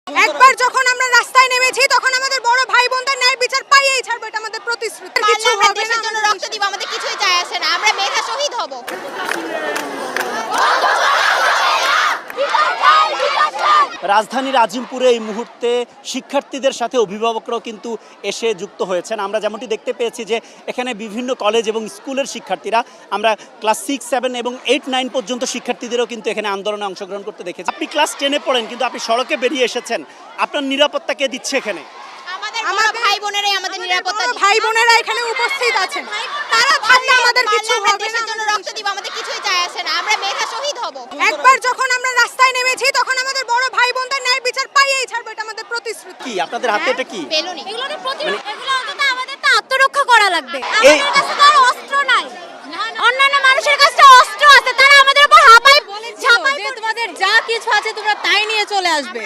একবার যখন আমরা রাস্তায় নেমেছি তখন আমাদের বড় ভাই বোনদের ন্যায় বিচার পাইয়েই ছাড়বো, এটা আমাদের প্রতিশ্রুতি। কিছু আমরা হবে দেশের না, জন্য রক্ত দিব, আমাদের কিছুই যায় আসে না, আমরা মেধা শহীদ হব। রাজধানীর আজিমপুরে এই মুহূর্তে শিক্ষার্থীদের সাথে অভিভাবকরাও কিন্তু এসে যুক্ত হয়েছেন। আমরা যেমনটি দেখতে পেয়েছি যে এখানে বিভিন্ন কলেজ এবং স্কুলের শিক্ষার্থীরা, আমরা ক্লাস 6, 7 এবং 8, 9 পর্যন্ত শিক্ষার্থীদেরও কিন্তু এখানে আন্দোলনে অংশগ্রহণ করতে দেখেছি। আপনি ক্লাস 10-এ পড়েন কিন্তু আপনি সড়কে বেরিয়ে এসেছেন, আপনার নিরাপত্তা কে দিচ্ছে এখানে? আমাদের ভাই বোনেরাই আমাদের নিরাপত্তা দিচ্ছে। ভাই বোনেরা এখানে উপস্থিত আছেন, তারা থাকলে আমাদের কিছু আমরা হবে না। দেশের জন্য রক্ত দিব, আমাদের কিছুই যায় আসে না, আমরা মেধা শহীদ হব। একবার যখন আমরা রাস্তায় নেমেছি তখন আমাদের বড় ভাই বোনদের ন্যায় বিচার পাইয়েই ছাড়বো, এটা আমাদের প্রতিশ্রুতি। কি আপনাদের হাতে এটা কি? বেলুনি। এগুলো অন্তত আমাদের তো আত্মরক্ষা করা লাগবে। আমাদের কাছে তো আর অস্ত্র নাই, অন্যান্য মানুষের কাছে অস্ত্র আছে, তারা আমাদের উপর হাঁপায় যে তোমাদের যা কিছু আছে তোমরা তাই নিয়ে চলে আসবে।